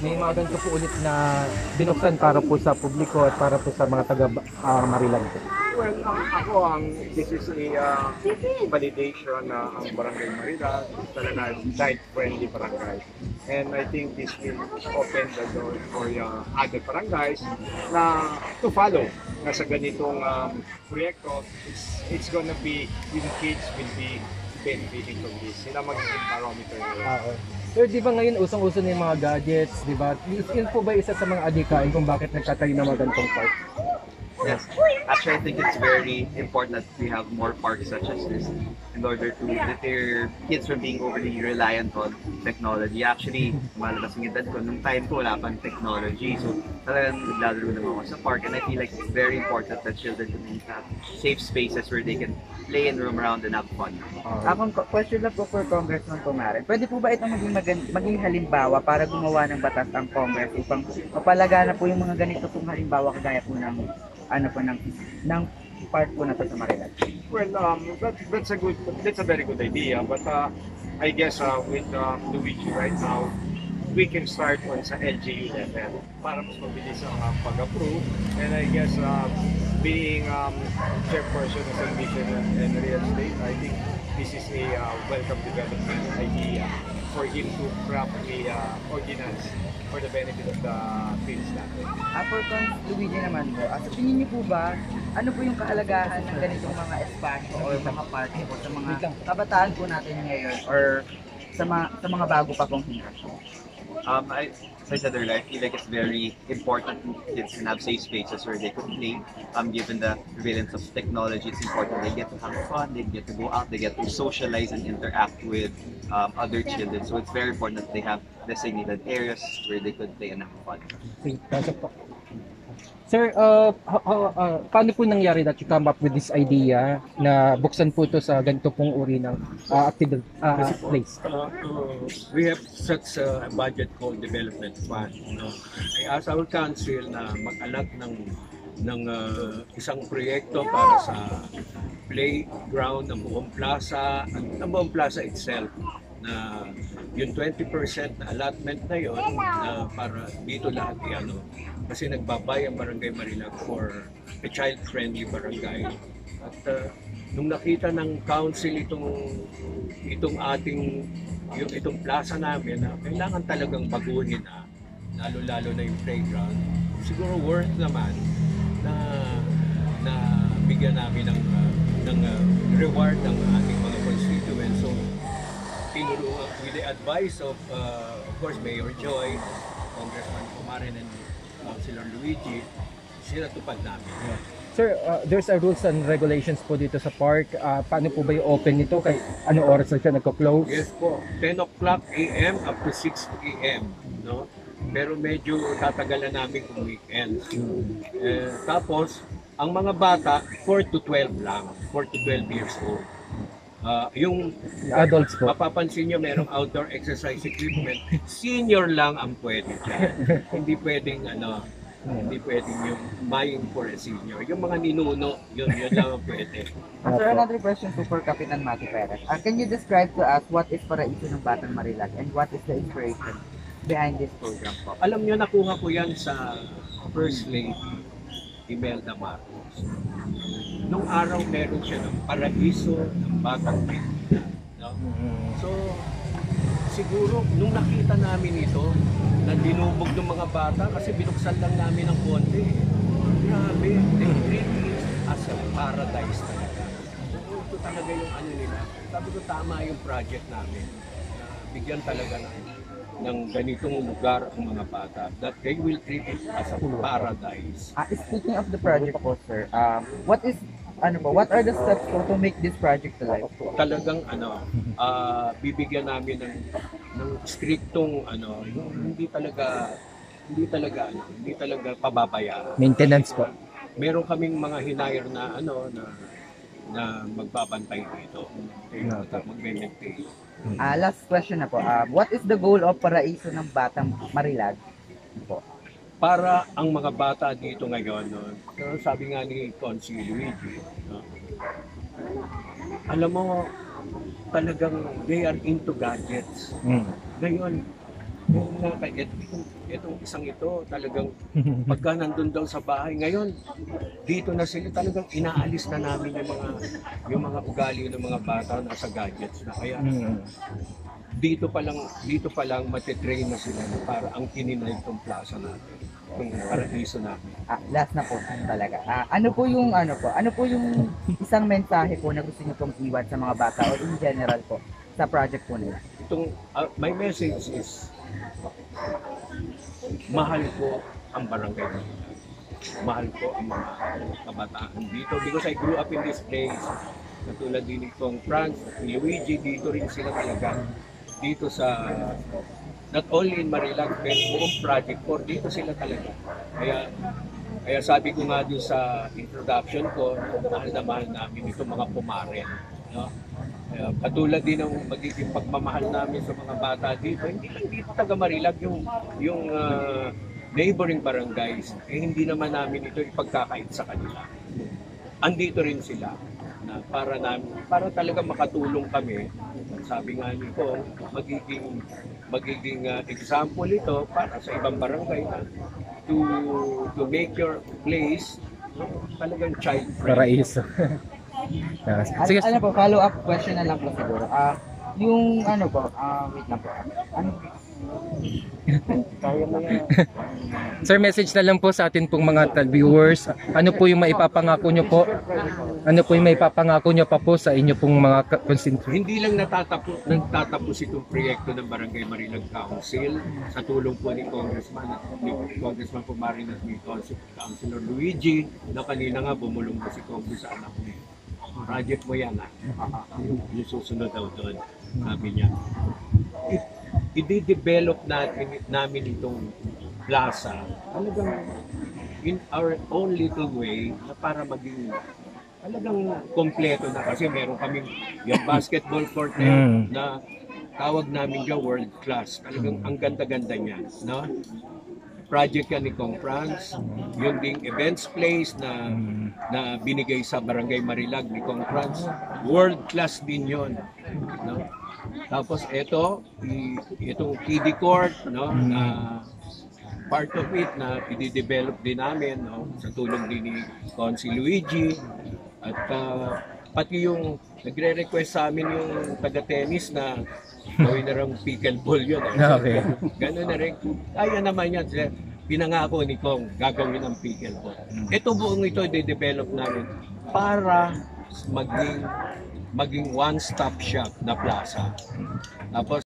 May mga ganito po ulit na binuksan para po sa publiko at para po sa mga taga Marilag po. Well, this is a validation na ang Barangay Marilag is talaga site-friendly barangay. And I think this will open the door for other barangays na to follow na sa ganitong proyekto. It's gonna be, yung kids will be benefiting from this. Sila magiging barometer nila. Pero di ba ngayon usong-uso na yung mga gadgets, di ba? Yun po ba isa sa mga adikain kung bakit nagtatayo ng mga ganitong park? Yes. Actually, I think it's very important that we have more parks such as this in order to deter kids from being overly reliant on technology. Actually, malakas ang edad ko, nung time ko wala pang technology. So, talagang naglalaro naman ako sa park and I feel like it's very important that children can have safe spaces where they can play and roam around and have fun. Akong question lang po for Congressman Pumarin. Pwede po ba itong maging halimbawa para gumawa ng batas ang Congress upang mapalagana po yung mga ganito pong halimbawa kagaya po ng ng part po na to sa Marilag? Well, that's a very good idea. But I guess with Luigi right now, we can start on sa LGU level para mas mabilis ang pag-approve. And I guess being chairperson of Submission and Real Estate, I think this is a welcome development idea for him to craft a ordinance for the benefit of the fields natin. For Luigi naman po, sa tingin niyo po ba, ano po yung kahalagahan ng ganitong mga espasyo o mga park po sa mga kabataan po natin ngayon or sa mga bago pa pong henerasyon? As I said earlier, I feel like it's very important kids can have safe spaces where they can play. Given the prevalence of technology, it's important they get to have fun, they get to go out, they get to socialize and interact with other children. So it's very important that they have designated areas where they could play and have fun. Sir, paano po nangyari that you come up with this idea na buksan po ito sa ganito pong uri ng active place? We have such a budget called Development Fund. I asked our council na mag-alat ng isang proyekto para sa playground ng buong plaza, ng buong plaza itself, na yung 20% na allotment na yon na para dito lahat kasi nagbabay ang Barangay Marilag for a child-friendly barangay. At nung nakita ng council itong plaza namin na kailangan talagang baguhin lalo-lalo na yung playground, siguro worth naman na bigyan namin ng reward ng ating mga constituents. So, tinuruan with the advice of course, Mayor Joy, Congressman Pumarin, and Councilor Luigi, sila tupad namin. Sir, there's a rules and regulations po dito sa park. Paano po ba yung open nito? Kay ano oras na siya nagko-close? Yes po, 10 o'clock a.m. up to 6 a.m. No? Pero medyo tatagalan namin kung weekends. Tapos, ang mga bata, 4 to 12 lang. 4 to 12 years old. Yung Adults po. mapapansin nyo merong outdoor exercise equipment, senior lang ang pwede dyan. Hindi pwedeng yung buying for a senior. Yung mga ninuno, yun lang ang pwede. Sir, another question po for Kapitan Mati Perez. Can you describe to us what is Paraiso ng Batang Marilag and what is the inspiration behind this program po? Alam nyo, nakuha ko yan sa First Lady, Imelda Marcos. Nung araw meron siya ng Paraiso ng Batang Pilipinas. No? So, siguro, nung nakita namin ito, na dinubog ng mga bata kasi binuksan lang namin ng konti. Grabe, they treat it as a paradise talaga. So, ito talaga yung nila. Sabi ko, tama yung project namin. Bigyan talaga ng ganitong lugar ang mga bata that they will treat it as a paradise. Speaking of the project po, sir, what are the steps po to make this project alive? Talagang bibigyan namin ng striktong hindi talaga pababayaan. Maintenance po. Meron kaming mga hinire na na magbabantay dito. Magme-maintain. Last question na po. What is the goal of Paraiso ng Batang Marilag po? Para ang mga bata dito ngayon, sabi nga ni Consi Luigi, alam mo, talagang they are into gadgets. Ngayon, Itong isang ito talagang pagka nandun daw sa bahay ngayon, dito na sila talagang inaalis na namin yung mga ugali ng mga bata nasa gadgets na. Kaya dito pa lang matitrain na sila na para ang kininay itong plaza natin, itong paradiso natin. Last na po talaga. Ano po yung isang mensahe po na gusto niyo pong iwan sa mga bata o in general po sa project po nila? My message is, mahal ko ang barangay. Mahal ko ang mga kabataan dito because I grew up in this place. Katulad din itong Franz, ni Luigi, dito rin sila talaga. Dito sa, not only in Marilag, pero buong Project 4, dito sila talaga. Kaya sabi ko nga doon sa introduction ko, mahal na mahal namin itong mga pumaren. No? Katulad din ng magiging pagmamahal namin sa mga bata dito, hindi lang dito taga Marilag, yung neighboring barangays, hindi naman namin ito ipagkakait sa kanila. Andito rin sila na para talaga makatulong kami. Sabi nga nito, magiging example ito para sa ibang barangay na to make your place talagang child friendly. Paraiso. Sige. Ano po, follow-up question na lang po siguro. Yung ano po, wait lang po. Ano? Kaya mo yan. Sir, message na lang po sa atin pong mga viewers. Ano po yung maipapangako nyo po? Ano po yung maipapangako nyo pa po sa inyo pong mga constituents? Hindi lang natatapos itong proyekto ng Barangay Marilag Council sa tulong po ni Congressman Pumarin at ni Councilor Luigi na kanina nga bumulong po si Congress sa anak niya. Project mo yan yung susunod daw doon, sabi niya. I-develop namin itong plaza talagang in our own little way na para maging talagang kompleto na kasi meron kaming yung basketball court na tawag namin dyan world class. Talagang ang ganda-ganda niya, no? Project yan ni Kong Franz, yung ding events place na binigay sa Barangay Marilag ni Kong Franz, world class din yon, no? Tapos itong kiddie court, no, na part of it na i-develop din namin, no, sa tulong din ni Consi Luigi at pati yung nagre-request sa amin yung taga-tennis na gawin na rin pickleball yun. Okay. Gano'n na rin. Kaya naman yan. Pinangako ni Kong gagawin ng pickleball. Ito buong ito i-develop namin para maging one-stop shop na plaza. Tapos